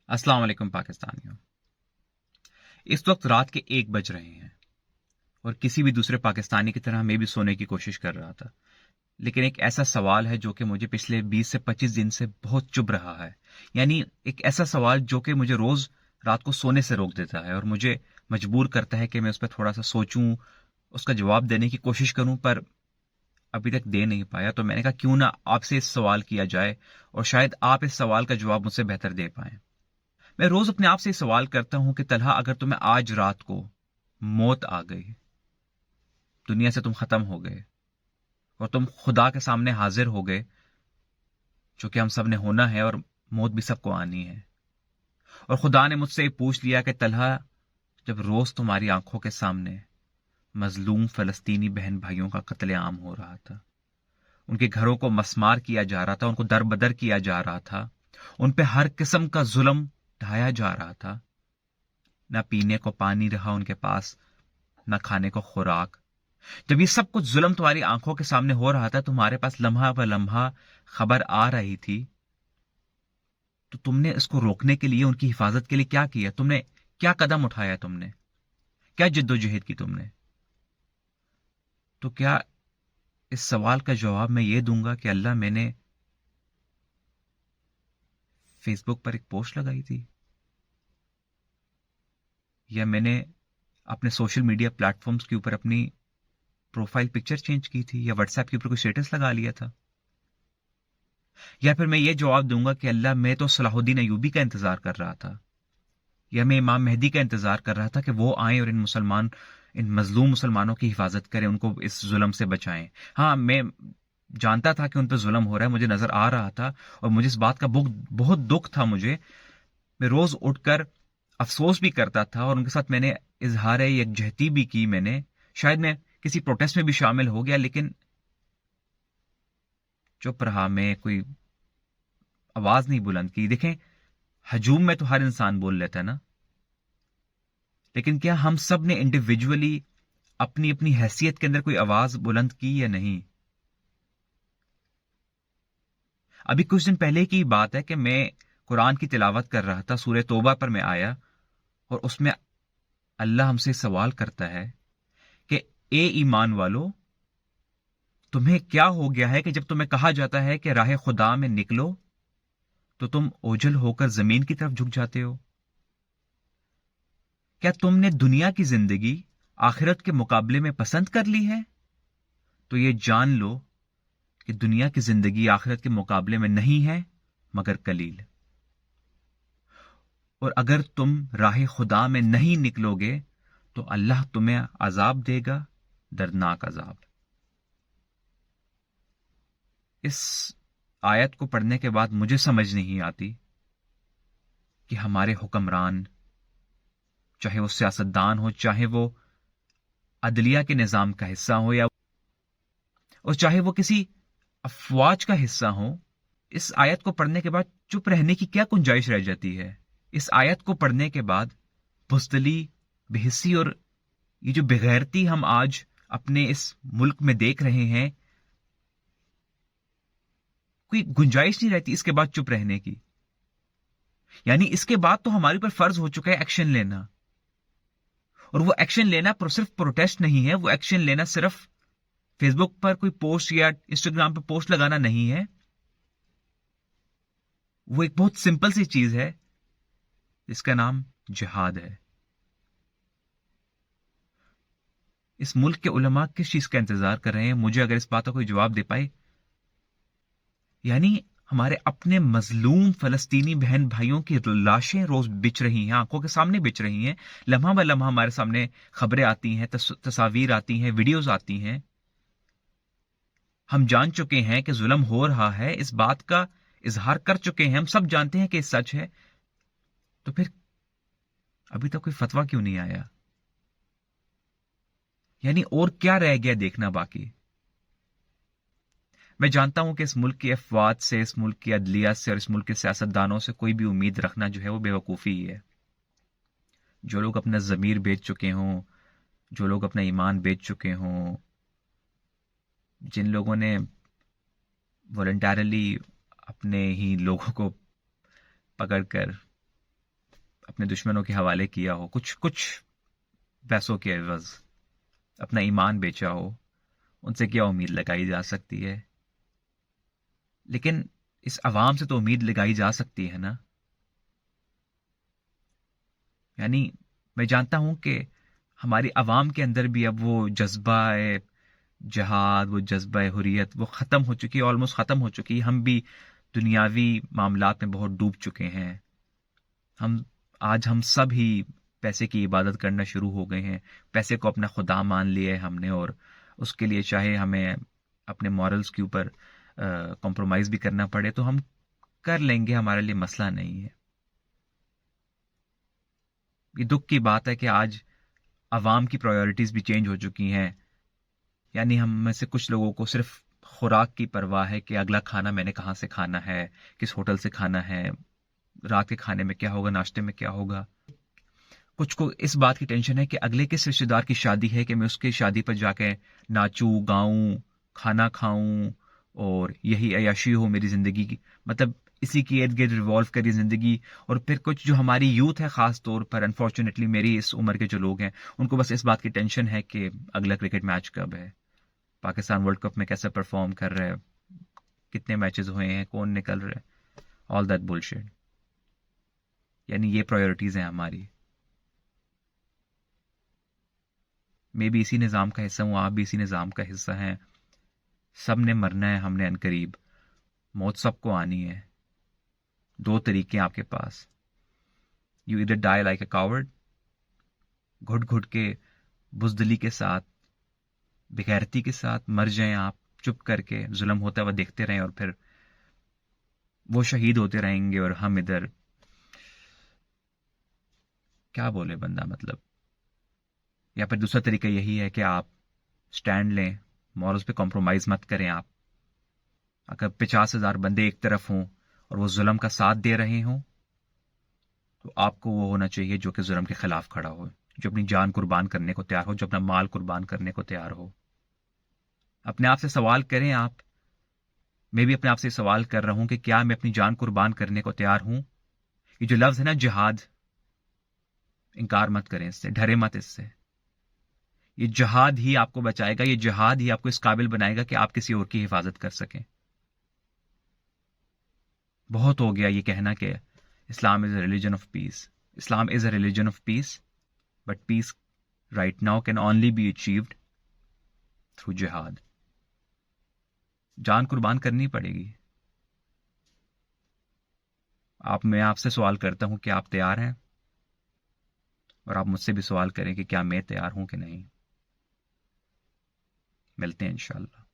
अस्सलाम वालेकुम पाकिस्तानियों। इस वक्त रात के 1 बज रहे हैं और किसी भी दूसरे पाकिस्तानी की तरह मैं भी सोने की कोशिश कर रहा था। लेकिन एक ऐसा सवाल है जो कि मुझे पिछले 20 से 25 दिन से बहुत चुभ रहा है। यानी एक ऐसा सवाल जो कि मुझे रोज रात को सोने से रोक देता है और मुझे मजबूर करता है कि मैं उस पर थोड़ा सा सोचूं, उसका जवाब देने की कोशिश करूं, पर अभी तक दे नहीं पाया। तो मैंने कहा क्यों ना आपसे इस सवाल किया जाए और शायद आप इस सवाल का जवाब मुझसे बेहतर दे पाएं। मैं रोज अपने आप से सवाल करता हूं कि तलहा, अगर तुम्हें आज रात को मौत आ गई, दुनिया से तुम खत्म हो गए और तुम खुदा के सामने हाजिर हो गए, जो कि हम सब ने होना है और मौत भी सबको आनी है, और खुदा ने मुझसे पूछ लिया कि तलहा, जब रोज तुम्हारी आंखों के सामने मजलूम फलस्तीनी बहन भाइयों का कत्लेआम हो रहा था, उनके घरों को मसमार किया जा रहा था, उनको दर बदर किया जा रहा था, उन पे हर किस्म का जुल्म ढाया जा रहा था, न पीने को पानी रहा उनके पास, न खाने को खुराक, जब ये सब कुछ जुल्म तुम्हारी आंखों के सामने हो रहा था, तुम्हारे पास लम्हा ब लम्हा खबर आ रही थी, तो तुमने इसको रोकने के लिए, उनकी हिफाजत के लिए क्या किया? तुमने क्या कदम उठाया? तुमने क्या जिद्दोजहद की तुमने? तो क्या इस सवाल का जवाब मैं ये दूंगा कि अल्लाह, मैंने फेसबुक पर एक पोस्ट लगाई थी, या मैंने अपने सोशल मीडिया प्लेटफॉर्म्स के ऊपर अपनी प्रोफाइल पिक्चर चेंज की थी, या व्हाट्सएप के ऊपर कोई स्टेटस लगा लिया था, या फिर मैं ये जवाब दूंगा कि अल्लाह, मैं तो सलाहुद्दीन अयूबी का इंतजार कर रहा था, या मैं इमाम मेहदी का इंतजार कर रहा था कि वो आए और इन मजलूम मुसलमानों की हिफाजत करें, उनको इस जुल्म से बचाएं। हाँ, मैं जानता था कि उन पर जुल्म हो रहा है, मुझे नजर आ रहा था, और मुझे इस बात का बहुत दुख था। मैं रोज उठकर अफसोस भी करता था, और उनके साथ मैंने इजहार यकजहती भी की। मैंने शायद मैं किसी प्रोटेस्ट में भी शामिल हो गया, लेकिन चुप रहा, मैं कोई आवाज नहीं बुलंद की। देखें, हजूम में तो हर इंसान बोल लेता है ना, लेकिन क्या हम सब ने इंडिविजुअली अपनी अपनी हैसियत के अंदर कोई आवाज बुलंद की या नहीं? अभी कुछ दिन पहले की बात है कि मैं कुरान की तिलावत कर रहा था, सूरह तौबा पर मैं आया, और उसमें अल्लाह हमसे सवाल करता है कि ए ईमान वालो, तुम्हें क्या हो गया है कि जब तुम्हें कहा जाता है कि राह खुदा में निकलो, तो तुम ओझल होकर जमीन की तरफ झुक जाते हो? क्या तुमने दुनिया की जिंदगी आखिरत के मुकाबले में पसंद कर ली है? तो ये जान लो कि दुनिया की जिंदगी आखिरत के मुकाबले में नहीं है मगर कलील। और अगर तुम राह खुदा में नहीं निकलोगे, तो अल्लाह तुम्हें अजाब देगा, दर्दनाक अजाब। इस आयत को पढ़ने के बाद मुझे समझ नहीं आती कि हमारे हुक्मरान, चाहे वो सियासतदान हो, चाहे वो अदलिया के निजाम का हिस्सा हो, या और चाहे वो किसी अफवाज का हिस्सा हो, इस आयत को पढ़ने के बाद चुप रहने की क्या गुंजाइश रह जाती है? इस आयत को पढ़ने के बाद बुज़दिली, बेहिस्सी और ये जो बेगैरती हम आज अपने इस मुल्क में देख रहे हैं, कोई गुंजाइश नहीं रहती इसके बाद चुप रहने की। यानी इसके बाद तो हमारे ऊपर फर्ज हो चुका है एक्शन लेना, और वो एक्शन लेना सिर्फ प्रोटेस्ट नहीं है, वो एक्शन लेना सिर्फ फेसबुक पर कोई पोस्ट या इंस्टाग्राम पर पोस्ट लगाना नहीं है। वो एक बहुत सिंपल सी चीज है जिसका नाम जिहाद है। इस मुल्क के उलमा किस चीज का इंतजार कर रहे हैं? मुझे अगर इस बात का कोई जवाब दे पाए। यानी हमारे अपने मजलूम फलस्तीनी बहन भाइयों की लाशें रोज बिछ रही हैं, आंखों के सामने बिछ रही हैं, लम्हा ब लम्हा हमारे सामने खबरें आती हैं, तस्वीर आती हैं, वीडियोस आती हैं। हम जान चुके हैं कि जुल्म हो रहा है, इस बात का इजहार कर चुके हैं, हम सब जानते हैं कि सच है। तो फिर अभी तक कोई फतवा क्यों नहीं आया? यानी और क्या रह गया देखना बाकी? मैं जानता हूं कि इस मुल्क की अफवाद से, इस मुल्क की अदलिया से और इस मुल्क के सियासतदानों से कोई भी उम्मीद रखना जो है वो बेवकूफ़ी ही है। जो लोग अपना ज़मीर बेच चुके हों, जो लोग अपना ईमान बेच चुके हों, जिन लोगों ने वॉलंटरली अपने ही लोगों को पकड़कर اپنے دشمنوں کے حوالے کیا ہو، کچھ پیسوں کے عوض اپنا ایمان بیچا ہو، ان سے کیا امید لگائی جا سکتی ہے؟ لیکن اس عوام سے تو امید لگائی جا سکتی ہے نا. یعنی میں جانتا ہوں کہ ہماری عوام کے اندر بھی اب وہ جذبہ جہاد، وہ جذبہ حریت وہ ختم ہو چکی ہے، آلموسٹ ختم ہو چکی ہے. ہم بھی دنیاوی معاملات میں بہت ڈوب چکے ہیں. ہم سب ہی پیسے کی عبادت کرنا شروع ہو گئے ہیں. پیسے کو اپنا خدا مان لیا ہے ہم نے، اور اس کے لیے چاہے ہمیں اپنے مورلز کے اوپر کمپرومائز بھی کرنا پڑے تو ہم کر لیں گے، ہمارے لیے مسئلہ نہیں ہے. یہ دکھ کی بات ہے کہ آج عوام کی پرائیورٹیز بھی چینج ہو چکی ہیں. یعنی ہم میں سے کچھ لوگوں کو صرف خوراک کی پرواہ ہے کہ اگلا کھانا میں نے کہاں سے کھانا ہے، کس ہوٹل سے کھانا ہے، رات کے کھانے میں کیا ہوگا، ناشتے میں کیا ہوگا. کچھ کو اس بات کی ٹینشن ہے کہ اگلے کس رشتے دار کی شادی ہے کہ میں اس کی شادی پر جا کے ناچوں گاؤں، کھانا کھاؤں اور یہی عیاشی ہو میری زندگی کی. مطلب اسی کی ارد گرد ریوالو کری زندگی. اور پھر کچھ جو ہماری یوتھ ہے، خاص طور پر انفارچونیٹلی میری اس عمر کے جو لوگ ہیں، ان کو بس اس بات کی ٹینشن ہے کہ اگلا کرکٹ میچ کب ہے، پاکستان ورلڈ کپ میں کیسے پرفارم کر رہے ہیں، کتنے میچز ہوئے ہیں، کون نکل رہے. All that bullshit. یعنی یہ پرائیورٹیز ہیں ہماری. میں بھی اسی نظام کا حصہ ہوں، آپ بھی اسی نظام کا حصہ ہیں. سب نے مرنا ہے، ہم نے عنقریب. موت سب کو آنی ہے. دو طریقے ہیں آپ کے پاس. You either die like a coward, گھٹ گھٹ کے بزدلی کے ساتھ، بغیرتی کے ساتھ مر جائیں آپ، چپ کر کے ظلم ہوتا ہوا دیکھتے رہیں، اور پھر وہ شہید ہوتے رہیں گے اور ہم ادھر کیا بولے بندہ. مطلب یا پھر دوسرا طریقہ یہی ہے کہ آپ سٹینڈ لیں، مورلز پہ کمپرومائز مت کریں. آپ اگر 50,000 بندے ایک طرف ہوں اور وہ ظلم کا ساتھ دے رہے ہوں تو آپ کو وہ ہونا چاہیے جو کہ ظلم کے خلاف کھڑا ہو، جو اپنی جان قربان کرنے کو تیار ہو، جو اپنا مال قربان کرنے کو تیار ہو. اپنے آپ سے سوال کریں آپ. میں بھی اپنے آپ سے سوال کر رہا ہوں کہ کیا میں اپنی جان قربان کرنے کو تیار ہوں؟ یہ جو لفظ ہے نا جہاد، انکار مت کریں اس سے، ڈرے مت اس سے. یہ جہاد ہی آپ کو بچائے گا، یہ جہاد ہی آپ کو اس قابل بنائے گا کہ آپ کسی اور کی حفاظت کر سکیں. بہت ہو گیا یہ کہنا کہ Islam is a religion of peace. Islam is a religion of peace, but peace right now can only be achieved through jihad. جان قربان کرنی پڑے گی. میں آپ سے سوال کرتا ہوں کہ آپ تیار ہیں؟ اور آپ مجھ سے بھی سوال کریں کہ کیا میں تیار ہوں کہ نہیں. ملتے ہیں انشاءاللہ.